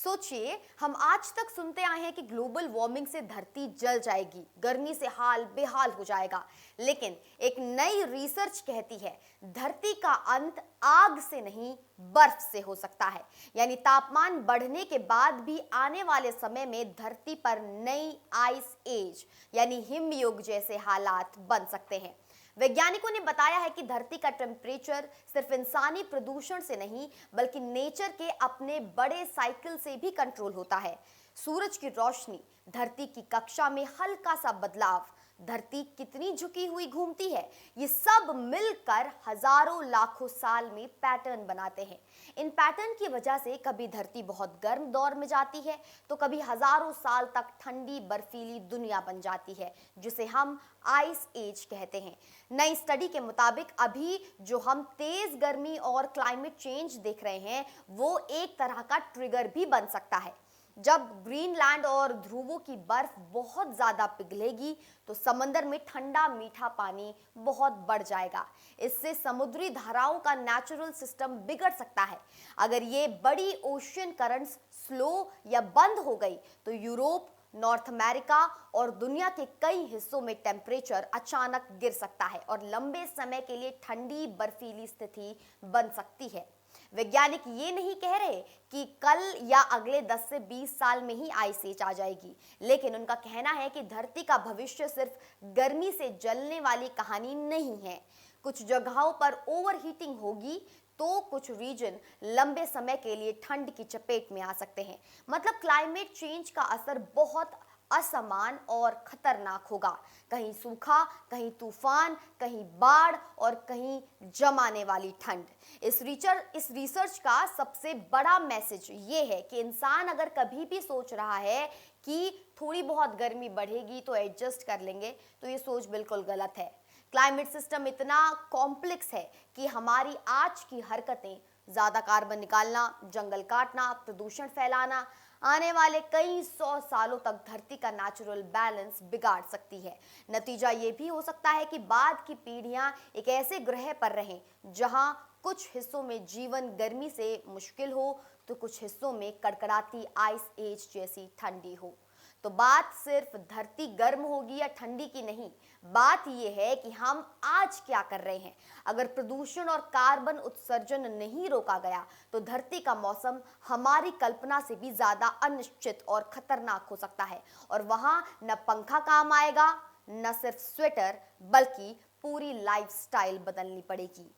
सोचिए, हम आज तक सुनते आए हैं कि ग्लोबल वार्मिंग से धरती जल जाएगी, गर्मी से हाल बेहाल हो जाएगा। लेकिन एक नई रिसर्च कहती है धरती का अंत आग से नहीं बर्फ से हो सकता है। यानी तापमान बढ़ने के बाद भी आने वाले समय में धरती पर नई आइस एज यानी हिमयुग जैसे हालात बन सकते हैं। वैज्ञानिकों ने बताया है कि धरती का टेम्परेचर सिर्फ इंसानी प्रदूषण से नहीं बल्कि नेचर के अपने बड़े साइकिल से भी कंट्रोल होता है। सूरज की रोशनी, धरती की कक्षा में हल्का सा बदलाव, धरती कितनी झुकी हुई घूमती है, ये सब मिलकर हजारों लाखों साल में पैटर्न बनाते हैं। इन पैटर्न की वजह से कभी धरती बहुत गर्म दौर में जाती है तो कभी हजारों साल तक ठंडी बर्फीली दुनिया बन जाती है, जिसे हम आइस एज कहते हैं। नई स्टडी के मुताबिक अभी जो हम तेज गर्मी और क्लाइमेट चेंज देख रहे हैं वो एक तरह का ट्रिगर भी बन सकता है। जब ग्रीनलैंड और ध्रुवों की बर्फ बहुत ज्यादा पिघलेगी तो समंदर में ठंडा मीठा पानी बहुत बढ़ जाएगा। इससे समुद्री धाराओं का नेचुरल सिस्टम बिगड़ सकता है। अगर ये बड़ी ओशियन करंट्स स्लो या बंद हो गई तो यूरोप, नॉर्थ अमेरिका और दुनिया के कई हिस्सों में टेम्परेचर अचानक गिर सकता है और लंबे समय के लिए ठंडी बर्फीली स्थिति बन सकती है। वैज्ञानिक ये नहीं कह रहे कि कल या अगले 10 से 20 साल में ही आइस एज आ जाएगी, लेकिन उनका कहना है कि धरती का भविष्य सिर्फ गर्मी से जलने वाली कहानी नहीं है। कुछ जगहों पर ओवरहीटिंग होगी तो कुछ रीजन लंबे समय के लिए ठंड की चपेट में आ सकते हैं। मतलब क्लाइमेट चेंज का असर बहुत असमान और खतरनाक होगा। कहीं सूखा, कहीं तूफान, कहीं बाढ़ और कहीं जमाने वाली ठंड। इस रिसर्च का सबसे बड़ा मैसेज ये है कि इंसान अगर कभी भी सोच रहा है कि थोड़ी बहुत गर्मी बढ़ेगी तो एडजस्ट कर लेंगे, तो ये सोच बिल्कुल गलत है। क्लाइमेट सिस्टम इतना कॉम्प्लेक्स है कि हमारी आज की हरकतें, ज्यादा कार्बन निकालना, जंगल काटना, प्रदूषण फैलाना, आने वाले कई 100 सालों तक धरती का नेचुरल बैलेंस बिगाड़ सकती है। नतीजा ये भी हो सकता है कि बाद की पीढ़ियां एक ऐसे ग्रह पर रहें जहां कुछ हिस्सों में जीवन गर्मी से मुश्किल हो तो कुछ हिस्सों में कड़कड़ाती आइस एज जैसी ठंडी हो। तो बात सिर्फ धरती गर्म होगी या ठंडी की नहीं, बात यह है कि हम आज क्या कर रहे हैं। अगर प्रदूषण और कार्बन उत्सर्जन नहीं रोका गया तो धरती का मौसम हमारी कल्पना से भी ज्यादा अनिश्चित और खतरनाक हो सकता है और वहां न पंखा काम आएगा, न सिर्फ स्वेटर, बल्कि पूरी लाइफस्टाइल बदलनी पड़ेगी।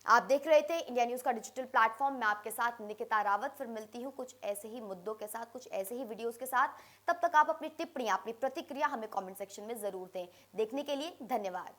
आप देख रहे थे इंडिया न्यूज का डिजिटल प्लेटफॉर्म। मैं आपके साथ निकिता रावत फिर मिलती हूं कुछ ऐसे ही मुद्दों के साथ, कुछ ऐसे ही वीडियोस के साथ। तब तक आप अपनी टिप्पणियां, अपनी प्रतिक्रिया हमें कमेंट सेक्शन में जरूर दें। देखने के लिए धन्यवाद।